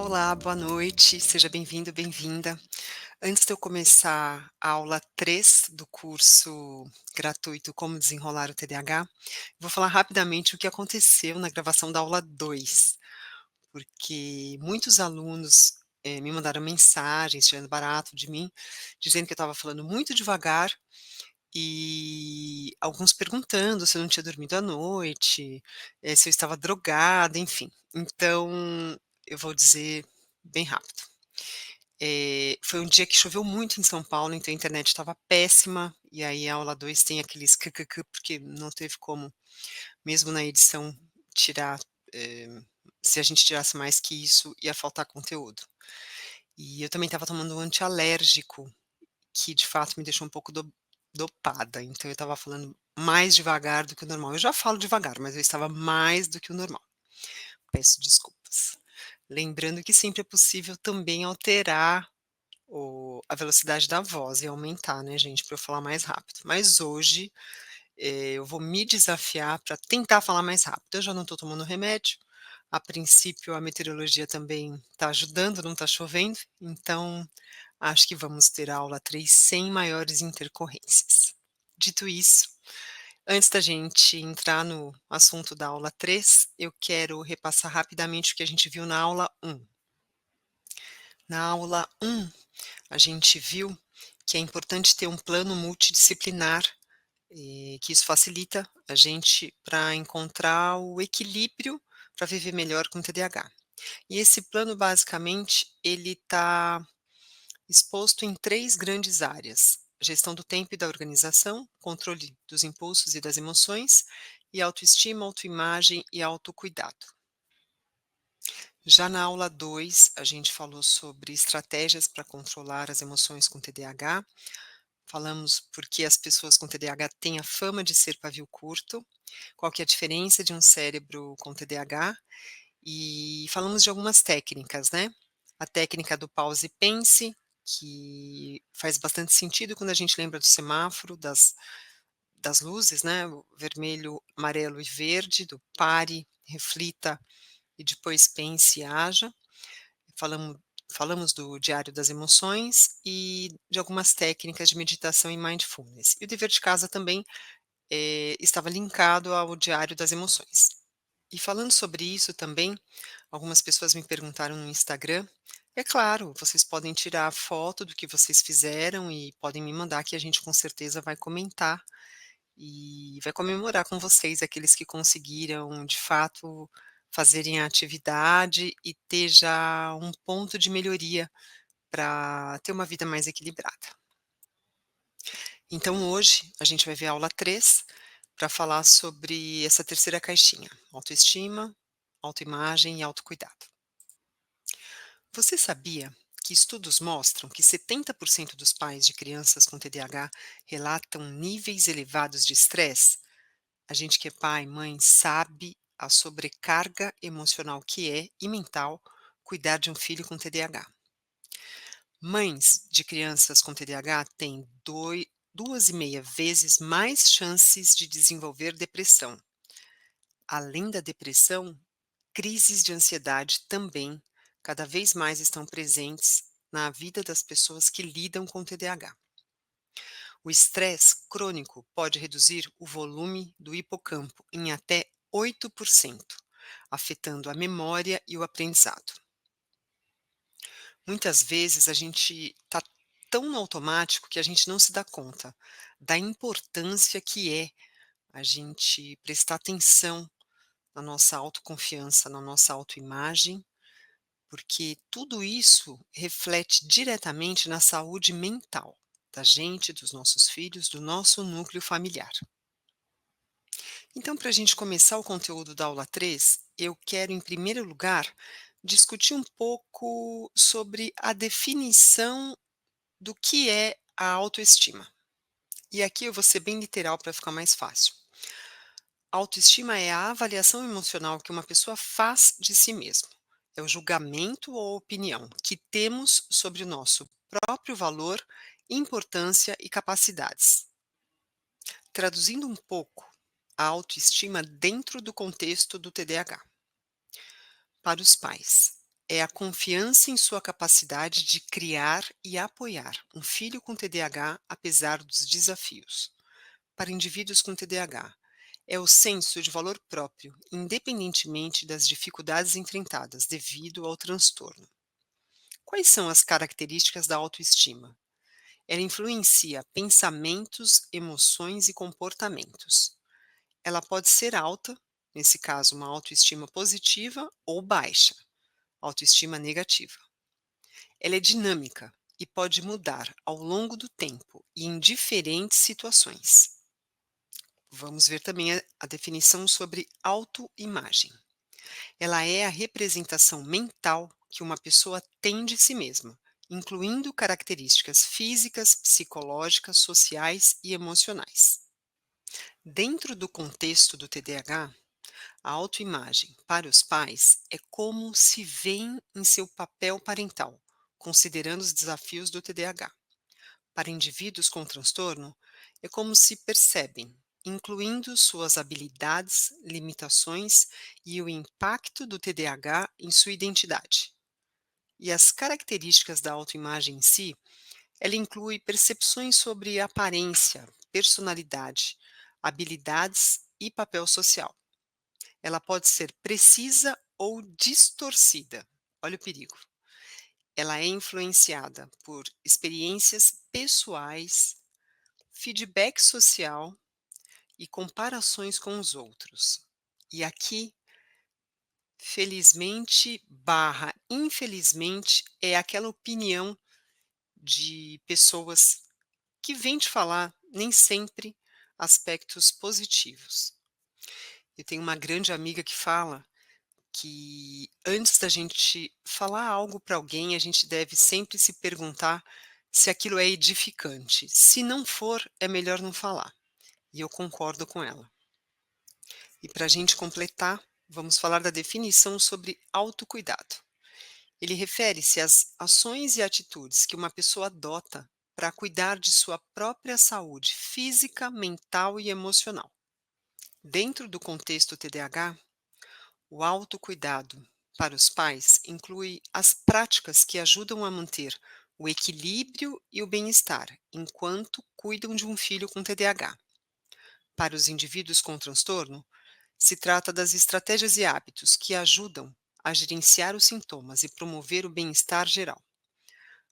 Olá, boa noite, seja bem-vindo, bem-vinda. Antes de eu começar a aula 3 do curso gratuito Como Desenrolar o TDAH, vou falar rapidamente o que aconteceu na gravação da aula 2, porque muitos alunos, me mandaram mensagens tirando barato de mim, dizendo que eu estava falando muito devagar e alguns perguntando se eu não tinha dormido à noite, se eu estava drogada, enfim. Então, eu vou dizer bem rápido. Foi um dia que choveu muito em São Paulo, então a internet estava péssima, e aí a aula 2 tem aqueles kkk, porque não teve como, mesmo na edição, tirar, eh, se a gente tirasse mais que isso, ia faltar conteúdo. E eu também estava tomando um antialérgico, que de fato me deixou um pouco dopada, então eu estava falando mais devagar do que o normal. Eu já falo devagar, mas eu estava mais do que o normal. Peço desculpas. Lembrando que sempre é possível também alterar a velocidade da voz e aumentar, né, gente, para eu falar mais rápido. Mas hoje, eu vou me desafiar para tentar falar mais rápido. Eu já não estou tomando remédio, a princípio a meteorologia também está ajudando, não está chovendo, então acho que vamos ter a aula 3 sem maiores intercorrências. Dito isso, antes da gente entrar no assunto da aula 3, eu quero repassar rapidamente o que a gente viu na aula 1. Na aula 1, a gente viu que é importante ter um plano multidisciplinar, que isso facilita a gente para encontrar o equilíbrio para viver melhor com TDAH. E esse plano, basicamente, ele está exposto em 3 grandes áreas: gestão do tempo e da organização, controle dos impulsos e das emoções, e autoestima, autoimagem e autocuidado. Já na aula 2, a gente falou sobre estratégias para controlar as emoções com TDAH, falamos por que as pessoas com TDAH têm a fama de ser pavio curto, qual que é a diferença de um cérebro com TDAH, e falamos de algumas técnicas, né. A técnica do pause e pense, que faz bastante sentido quando a gente lembra do semáforo, das luzes, né, o vermelho, amarelo e verde, do pare, reflita e depois pense e haja. Falamo falamos do diário das emoções e de algumas técnicas de meditação e mindfulness. E o dever de casa também, estava linkado ao diário das emoções. E falando sobre isso também, algumas pessoas me perguntaram no Instagram. É claro, vocês podem tirar foto do que vocês fizeram e podem me mandar, que a gente com certeza vai comentar e vai comemorar com vocês, aqueles que conseguiram de fato fazerem a atividade e ter já um ponto de melhoria para ter uma vida mais equilibrada. Então hoje a gente vai ver a aula 3 para falar sobre essa terceira caixinha: autoestima, autoimagem e autocuidado. Você sabia que estudos mostram que 70% dos pais de crianças com TDAH relatam níveis elevados de estresse? A gente que é pai, mãe, sabe a sobrecarga emocional que é, e mental, cuidar de um filho com TDAH. Mães de crianças com TDAH têm 2,5 vezes mais chances de desenvolver depressão. Além da depressão, crises de ansiedade também cada vez mais estão presentes na vida das pessoas que lidam com TDAH. O estresse crônico pode reduzir o volume do hipocampo em até 8%, afetando a memória e o aprendizado. Muitas vezes a gente está tão no automático que a gente não se dá conta da importância que é a gente prestar atenção na nossa autoconfiança, na nossa autoimagem, porque tudo isso reflete diretamente na saúde mental da gente, dos nossos filhos, do nosso núcleo familiar. Então, para a gente começar o conteúdo da aula 3, eu quero, em primeiro lugar, discutir um pouco sobre a definição do que é a autoestima. E aqui eu vou ser bem literal para ficar mais fácil. Autoestima é a avaliação emocional que uma pessoa faz de si mesma. É o julgamento ou opinião que temos sobre o nosso próprio valor, importância e capacidades. Traduzindo um pouco, a autoestima dentro do contexto do TDAH. Para os pais, é a confiança em sua capacidade de criar e apoiar um filho com TDAH apesar dos desafios. Para indivíduos com TDAH, é o senso de valor próprio, independentemente das dificuldades enfrentadas devido ao transtorno. Quais são as características da autoestima? Ela influencia pensamentos, emoções e comportamentos. Ela pode ser alta, nesse caso, uma autoestima positiva, ou baixa, autoestima negativa. Ela é dinâmica e pode mudar ao longo do tempo e em diferentes situações. Vamos ver também a definição sobre autoimagem. Ela é a representação mental que uma pessoa tem de si mesma, incluindo características físicas, psicológicas, sociais e emocionais. Dentro do contexto do TDAH, a autoimagem para os pais é como se veem em seu papel parental, considerando os desafios do TDAH. Para indivíduos com transtorno, é como se percebem, incluindo suas habilidades, limitações e o impacto do TDAH em sua identidade. E as características da autoimagem em si, ela inclui percepções sobre aparência, personalidade, habilidades e papel social. Ela pode ser precisa ou distorcida. Olha o perigo. Ela é influenciada por experiências pessoais, feedback social e comparações com os outros. E aqui, felizmente barra infelizmente, é aquela opinião de pessoas que vêm te falar nem sempre aspectos positivos. Eu tenho uma grande amiga que fala que antes da gente falar algo para alguém, a gente deve sempre se perguntar se aquilo é edificante. Se não for, é melhor não falar. E eu concordo com ela. E para a gente completar, vamos falar da definição sobre autocuidado. Ele refere-se às ações e atitudes que uma pessoa adota para cuidar de sua própria saúde física, mental e emocional. Dentro do contexto TDAH, o autocuidado para os pais inclui as práticas que ajudam a manter o equilíbrio e o bem-estar enquanto cuidam de um filho com TDAH. Para os indivíduos com transtorno, se trata das estratégias e hábitos que ajudam a gerenciar os sintomas e promover o bem-estar geral.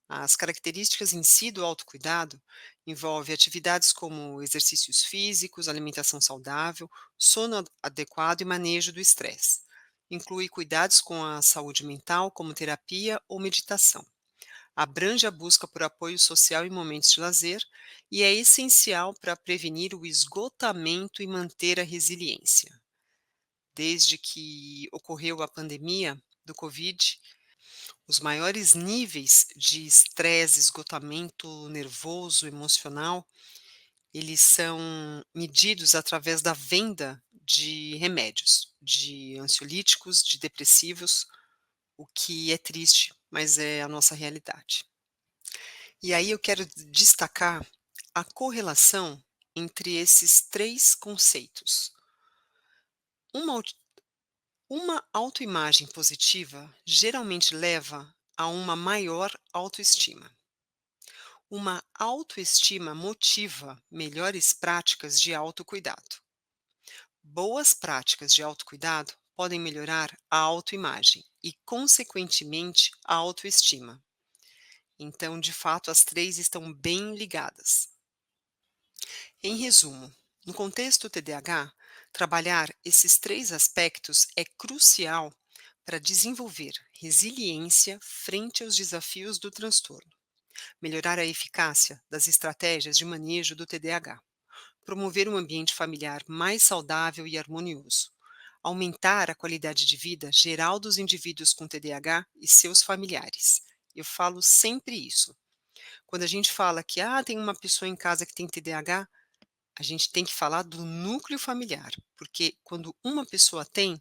As características em si do autocuidado envolvem atividades como exercícios físicos, alimentação saudável, sono adequado e manejo do estresse. Inclui cuidados com a saúde mental, como terapia ou meditação. Abrange a busca por apoio social em momentos de lazer e é essencial para prevenir o esgotamento e manter a resiliência. Desde que ocorreu a pandemia do Covid, os maiores níveis de estresse, esgotamento nervoso, emocional, eles são medidos através da venda de remédios, de ansiolíticos, de depressivos, o que é triste, mas é a nossa realidade. E aí eu quero destacar a correlação entre esses 3 conceitos. Uma Uma autoimagem positiva geralmente leva a uma maior autoestima. Uma autoestima motiva melhores práticas de autocuidado. Boas práticas de autocuidado podem melhorar a autoimagem e, consequentemente, a autoestima. Então, de fato, as 3 estão bem ligadas. Em resumo, no contexto TDAH, trabalhar esses 3 aspectos é crucial para desenvolver resiliência frente aos desafios do transtorno, melhorar a eficácia das estratégias de manejo do TDAH, promover um ambiente familiar mais saudável e harmonioso, aumentar a qualidade de vida geral dos indivíduos com TDAH e seus familiares. Eu falo sempre isso. Quando a gente fala que tem uma pessoa em casa que tem TDAH, a gente tem que falar do núcleo familiar, porque quando uma pessoa tem,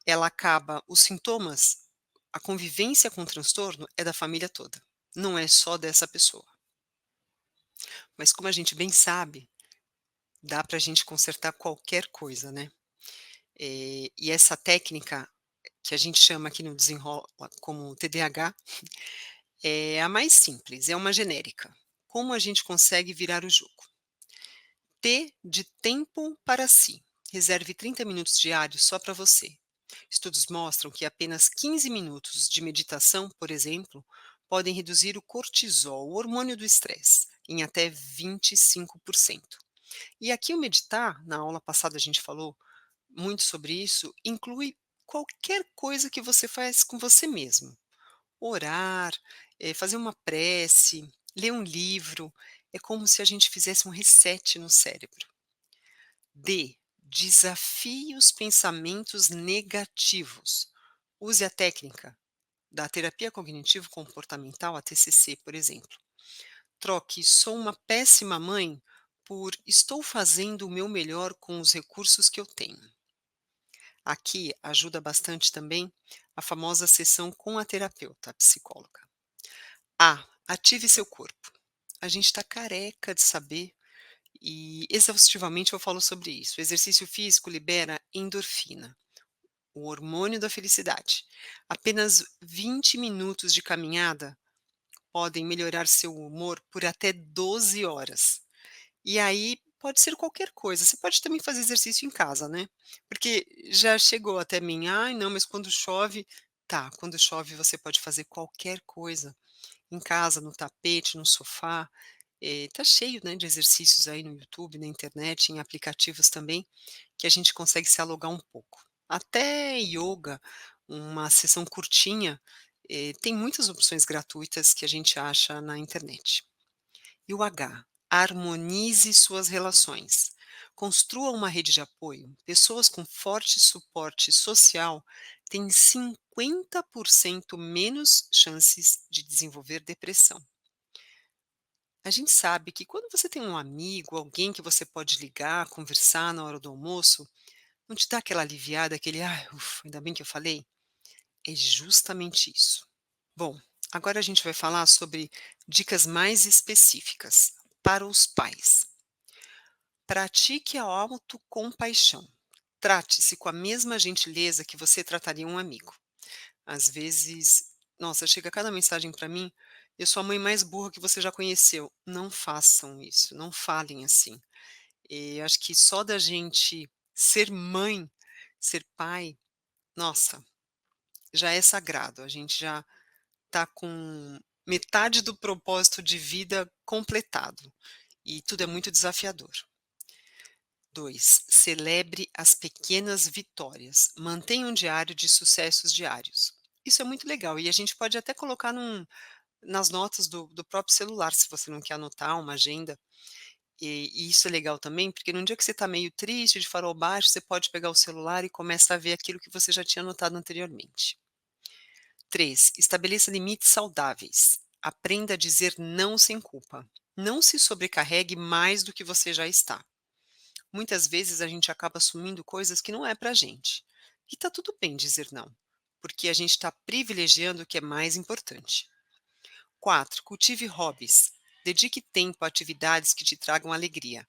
ela acaba os sintomas, a convivência com o transtorno é da família toda, não é só dessa pessoa. Mas como a gente bem sabe, dá para a gente consertar qualquer coisa, né. E essa técnica que a gente chama aqui no Desenrola como TDAH, é a mais simples, é uma genérica. Como a gente consegue virar o jogo? T de tempo para si. Reserve 30 minutos diários só para você. Estudos mostram que apenas 15 minutos de meditação, por exemplo, podem reduzir o cortisol, o hormônio do estresse, em até 25%. E aqui o meditar, na aula passada a gente falou muito sobre isso, inclui qualquer coisa que você faz com você mesmo. Orar, fazer uma prece, ler um livro, é como se a gente fizesse um reset no cérebro. D. Desafie os pensamentos negativos. Use a técnica da terapia cognitivo-comportamental, a TCC, por exemplo. Troque "sou uma péssima mãe" por "estou fazendo o meu melhor com os recursos que eu tenho". Aqui ajuda bastante também a famosa sessão com a terapeuta, a psicóloga. A. Ative seu corpo. A gente está careca de saber e exaustivamente eu falo sobre isso. O exercício físico libera endorfina, o hormônio da felicidade. Apenas 20 minutos de caminhada podem melhorar seu humor por até 12 horas. E aí pode ser qualquer coisa. Você pode também fazer exercício em casa, né? Porque já chegou até mim, ai, não, mas quando chove, tá, quando chove você pode fazer qualquer coisa em casa, no tapete, no sofá. Tá cheio, né, de exercícios aí no YouTube, na internet, em aplicativos também, que a gente consegue se alugar um pouco. Até yoga, uma sessão curtinha, tem muitas opções gratuitas que a gente acha na internet. E o H, harmonize suas relações. Construa uma rede de apoio. Pessoas com forte suporte social têm 50% menos chances de desenvolver depressão. A gente sabe que quando você tem um amigo, alguém que você pode ligar, conversar na hora do almoço, não te dá aquela aliviada, aquele, ai, ufa, ainda bem que eu falei? É justamente isso. Bom, agora a gente vai falar sobre dicas mais específicas para os pais. Pratique a autocompaixão. Trate-se com a mesma gentileza que você trataria um amigo. Às vezes, nossa, chega cada mensagem para mim: "Eu sou a mãe mais burra que você já conheceu". Não façam isso, não falem assim. Acho que só da gente ser mãe, ser pai, nossa, já é sagrado. A gente já está com metade do propósito de vida completado, e tudo é muito desafiador. 2, celebre as pequenas vitórias. Mantenha um diário de sucessos diários. Isso é muito legal e a gente pode até colocar nas notas do próprio celular, se você não quer anotar uma agenda. E isso é legal também, porque num dia que você está meio triste, de farol baixo, você pode pegar o celular e começa a ver aquilo que você já tinha anotado anteriormente. 3, estabeleça limites saudáveis. Aprenda a dizer não sem culpa. Não se sobrecarregue mais do que você já está. Muitas vezes a gente acaba assumindo coisas que não é pra gente. E tá tudo bem dizer não, porque a gente está privilegiando o que é mais importante. 4, cultive hobbies. Dedique tempo a atividades que te tragam alegria.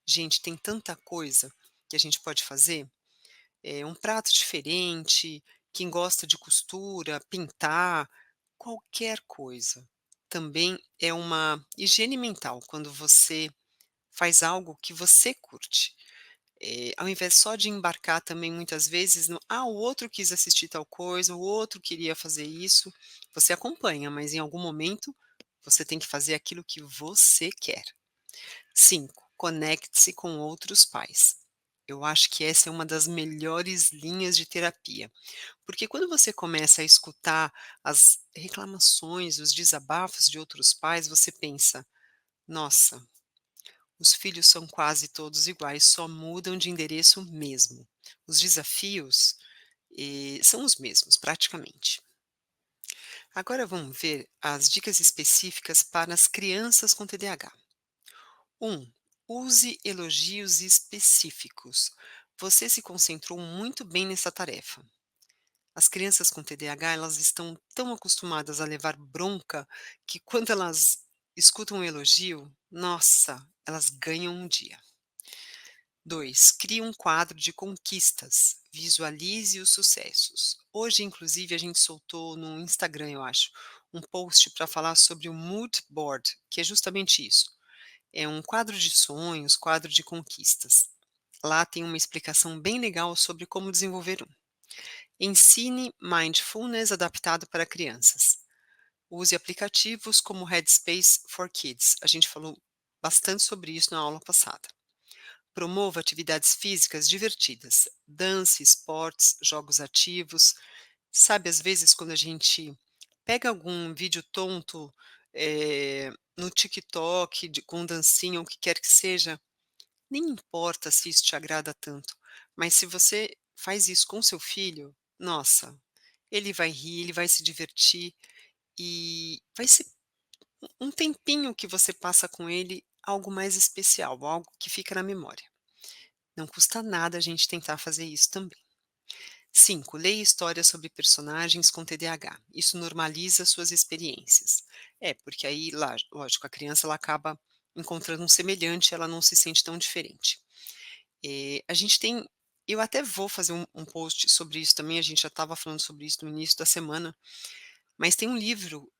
Gente, tem tanta coisa que a gente pode fazer. Um prato diferente, quem gosta de costura, pintar, qualquer coisa. Também é uma higiene mental quando você faz algo que você curte. Ao invés só de embarcar também muitas vezes no: "Ah, o outro quis assistir tal coisa, o outro queria fazer isso", você acompanha, mas em algum momento você tem que fazer aquilo que você quer. 5, conecte-se com outros pais. Eu acho que essa é uma das melhores linhas de terapia, porque quando você começa a escutar as reclamações, os desabafos de outros pais, você pensa: "Nossa, os filhos são quase todos iguais, só mudam de endereço mesmo. Os desafios, são os mesmos, praticamente". Agora vamos ver as dicas específicas para as crianças com TDAH. 1. Use elogios específicos. Você se concentrou muito bem nessa tarefa. As crianças com TDAH, elas estão tão acostumadas a levar bronca que quando elas escutam um elogio, nossa, elas ganham um dia. 2, crie um quadro de conquistas, visualize os sucessos. Hoje, inclusive, a gente soltou no Instagram, eu acho, um post para falar sobre o mood board, que é justamente isso. É um quadro de sonhos, quadro de conquistas. Lá tem uma explicação bem legal sobre como desenvolver um. Ensine mindfulness adaptado para crianças. Use aplicativos como Headspace for Kids. A gente falou bastante sobre isso na aula passada. Promova atividades físicas divertidas, dance, esportes, jogos ativos. Sabe, às vezes, quando a gente pega algum vídeo tonto no TikTok, com dancinha, ou o que quer que seja, nem importa se isso te agrada tanto, mas se você faz isso com seu filho, nossa, ele vai rir, ele vai se divertir e vai ser um tempinho que você passa com ele, algo mais especial, algo que fica na memória. Não custa nada a gente tentar fazer isso também. 5. Leia histórias sobre personagens com TDAH. Isso normaliza suas experiências. Porque aí, lá, lógico, a criança ela acaba encontrando um semelhante, ela não se sente tão diferente. A gente tem eu até vou fazer um post sobre isso também, a gente já estava falando sobre isso no início da semana, mas tem um livro,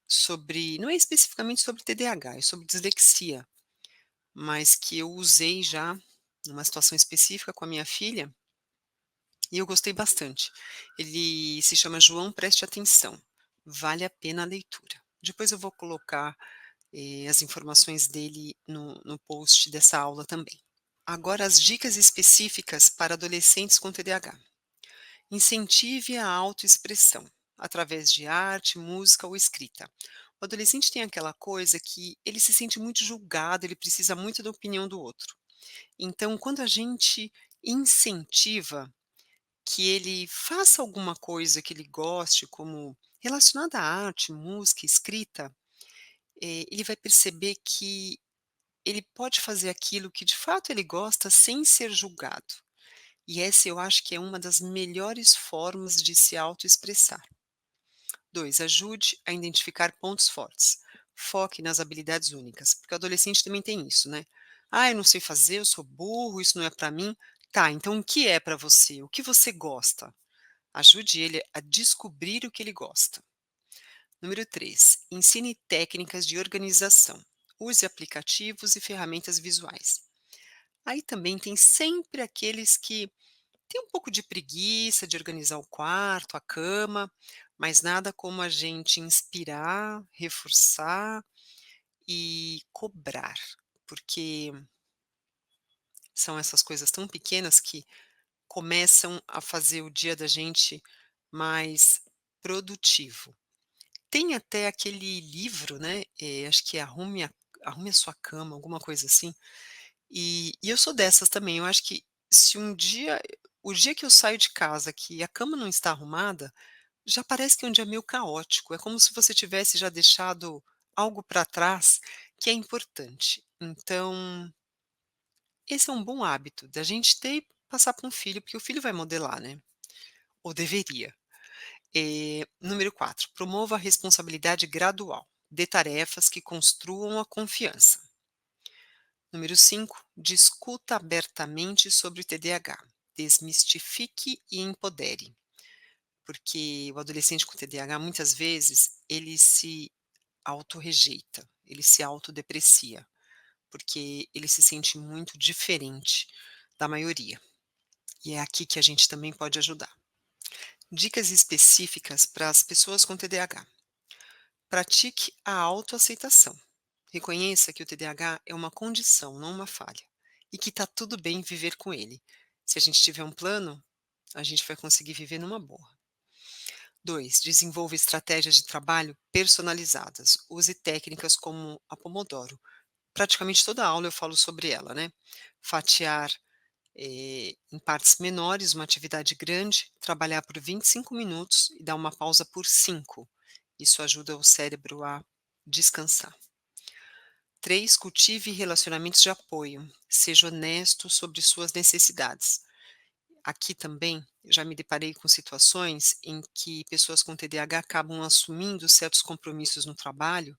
sobre não é especificamente sobre TDAH, é sobre dislexia, mas que eu usei já numa situação específica com a minha filha, e eu gostei bastante. Ele se chama João Preste Atenção, vale a pena a leitura. Depois eu vou colocar, as informações dele no post dessa aula também. Agora as dicas específicas para adolescentes com TDAH. Incentive a autoexpressão, através de arte, música ou escrita. O adolescente tem aquela coisa que ele se sente muito julgado, ele precisa muito da opinião do outro. Então, quando a gente incentiva que ele faça alguma coisa que ele goste, como relacionada à arte, música, escrita, ele vai perceber que ele pode fazer aquilo que de fato ele gosta sem ser julgado. E essa eu acho que é uma das melhores formas de se autoexpressar. 2, ajude a identificar pontos fortes. Foque nas habilidades únicas, porque o adolescente também tem isso, né? Ah, eu não sei fazer, eu sou burro, isso não é para mim. Tá, então o que é para você? O que você gosta? Ajude ele a descobrir o que ele gosta. Número 3, ensine técnicas de organização. Use aplicativos e ferramentas visuais. Aí também tem sempre aqueles que têm um pouco de preguiça de organizar o quarto, a cama, mas nada como a gente inspirar, reforçar e cobrar, porque são essas coisas tão pequenas que começam a fazer o dia da gente mais produtivo. Tem até aquele livro, né, acho que é Arrume a Sua Cama, alguma coisa assim, e eu sou dessas também, eu acho que se um dia o dia que eu saio de casa que a cama não está arrumada, já parece que é um dia meio caótico, é como se você tivesse já deixado algo para trás que é importante. Então, esse é um bom hábito da gente ter e passar para um filho, porque o filho vai modelar, né, ou deveria. Número 4, promova a responsabilidade gradual. Dê tarefas que construam a confiança. Número 5, discuta abertamente sobre o TDAH. Desmistifique e empodere. Porque o adolescente com TDAH, muitas vezes, ele se autorrejeita, ele se autodeprecia, porque ele se sente muito diferente da maioria. E é aqui que a gente também pode ajudar. Dicas específicas para as pessoas com TDAH. Pratique a autoaceitação. Reconheça que o TDAH é uma condição, não uma falha, e que está tudo bem viver com ele. Se a gente tiver um plano, a gente vai conseguir viver numa boa. 2, desenvolva estratégias de trabalho personalizadas. Use técnicas como a Pomodoro. Praticamente toda aula eu falo sobre ela, né? Fatiar em partes menores uma atividade grande, trabalhar por 25 minutos e dar uma pausa por 5. Isso ajuda o cérebro a descansar. 3, cultive relacionamentos de apoio. Seja honesto sobre suas necessidades. Aqui também já me deparei com situações em que pessoas com TDAH acabam assumindo certos compromissos no trabalho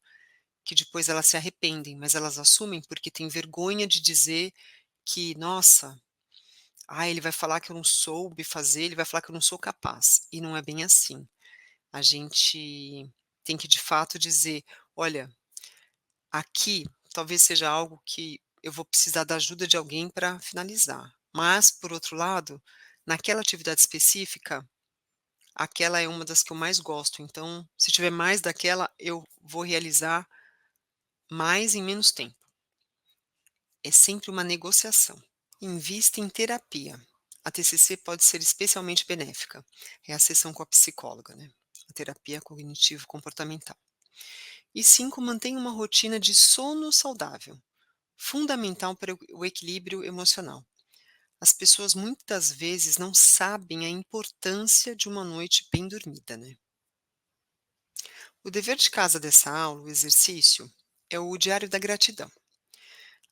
que depois elas se arrependem, mas elas assumem porque têm vergonha de dizer que, nossa, ele vai falar que eu não soube fazer, ele vai falar que eu não sou capaz, e não é bem assim. A gente tem que de fato dizer: "Olha, aqui talvez seja algo que eu vou precisar da ajuda de alguém para finalizar, mas por outro lado, naquela atividade específica, aquela é uma das que eu mais gosto, então se tiver mais daquela, eu vou realizar mais em menos tempo". É sempre uma negociação. Invista em terapia. A TCC pode ser especialmente benéfica. É a sessão com a psicóloga, né? A terapia cognitivo-comportamental. E 5, mantenha uma rotina de sono saudável, fundamental para o equilíbrio emocional. As pessoas muitas vezes não sabem a importância de uma noite bem dormida, né? O dever de casa dessa aula, o exercício, é o diário da gratidão.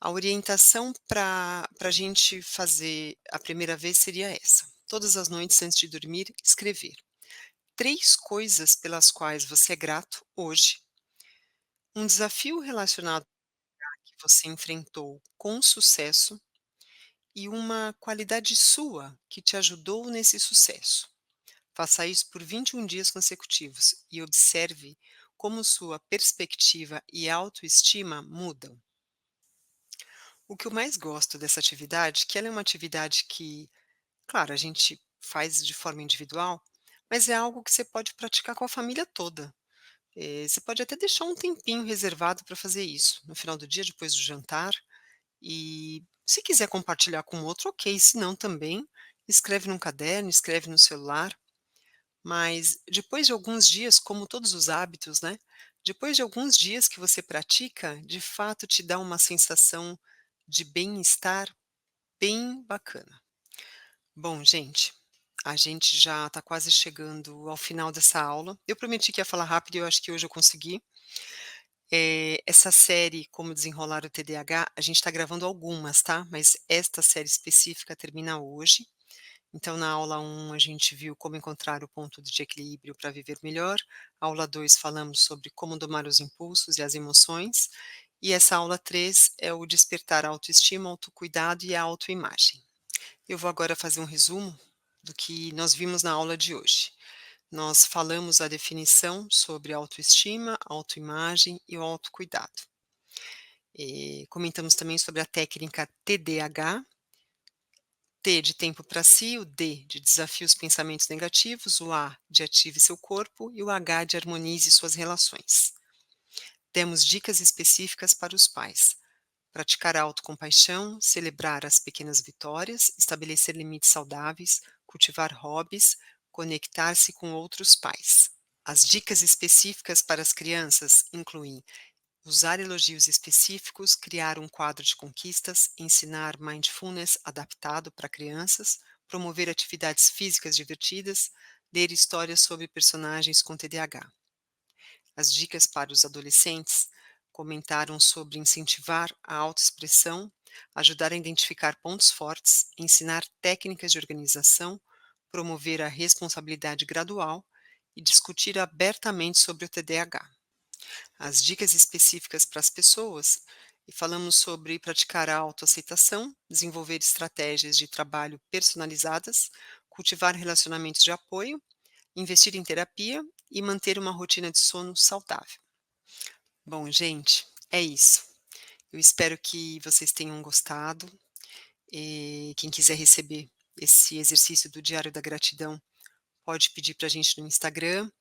A orientação para a gente fazer a primeira vez seria essa: todas as noites antes de dormir, escrever 3 coisas pelas quais você é grato hoje, um desafio relacionado que você enfrentou com sucesso e uma qualidade sua que te ajudou nesse sucesso. Faça isso por 21 dias consecutivos e observe como sua perspectiva e autoestima mudam. O que eu mais gosto dessa atividade, que ela é uma atividade que, claro, a gente faz de forma individual, mas é algo que você pode praticar com a família toda. Você pode até deixar um tempinho reservado para fazer isso, no final do dia, depois do jantar, e se quiser compartilhar com outro, ok, se não também, escreve num caderno, escreve no celular, mas depois de alguns dias, como todos os hábitos, né, depois de alguns dias que você pratica, de fato te dá uma sensação de bem-estar bem bacana. Bom, gente, a gente já está quase chegando ao final dessa aula. Eu prometi que ia falar rápido e eu acho que hoje eu consegui. Essa série Como Desenrolar o TDAH, a gente está gravando algumas, tá? Mas esta série específica termina hoje. Então, na aula 1, a gente viu como encontrar o ponto de equilíbrio para viver melhor. Aula 2, falamos sobre como domar os impulsos e as emoções. E essa aula 3 é o despertar a autoestima, autocuidado e a autoimagem. Eu vou agora fazer um resumo do que nós vimos na aula de hoje. Nós falamos a definição sobre autoestima, autoimagem e o autocuidado. Comentamos também sobre a técnica TDAH, T de tempo para si, o D de desafie os pensamentos negativos, o A de ative seu corpo e o H de harmonize suas relações. Demos dicas específicas para os pais. Praticar a autocompaixão, celebrar as pequenas vitórias, estabelecer limites saudáveis, cultivar hobbies, conectar-se com outros pais. As dicas específicas para as crianças incluem usar elogios específicos, criar um quadro de conquistas, ensinar mindfulness adaptado para crianças, promover atividades físicas divertidas, ler histórias sobre personagens com TDAH. As dicas para os adolescentes comentaram sobre incentivar a autoexpressão, ajudar a identificar pontos fortes, ensinar técnicas de organização, promover a responsabilidade gradual e discutir abertamente sobre o TDAH. As dicas específicas para as pessoas, e falamos sobre praticar a autoaceitação, desenvolver estratégias de trabalho personalizadas, cultivar relacionamentos de apoio, investir em terapia e manter uma rotina de sono saudável. Bom, gente, é isso. Eu espero que vocês tenham gostado. Quem quiser receber esse exercício do Diário da Gratidão, pode pedir para a gente no Instagram.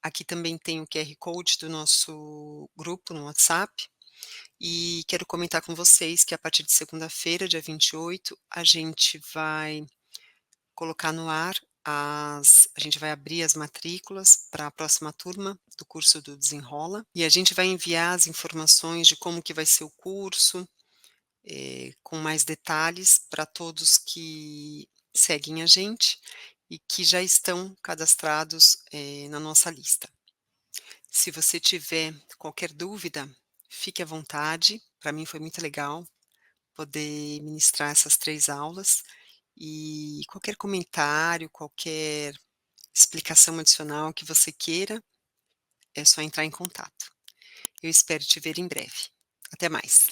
Aqui também tem o QR Code do nosso grupo no WhatsApp. E quero comentar com vocês que a partir de segunda-feira, dia 28, a gente vai colocar no ar a gente vai abrir as matrículas para a próxima turma do curso do Desenrola, e a gente vai enviar as informações de como que vai ser o curso, com mais detalhes para todos que seguem a gente e que já estão cadastrados, na nossa lista. Se você tiver qualquer dúvida, fique à vontade, para mim foi muito legal poder ministrar essas 3 aulas, e qualquer comentário, qualquer explicação adicional que você queira, é só entrar em contato. Eu espero te ver em breve. Até mais.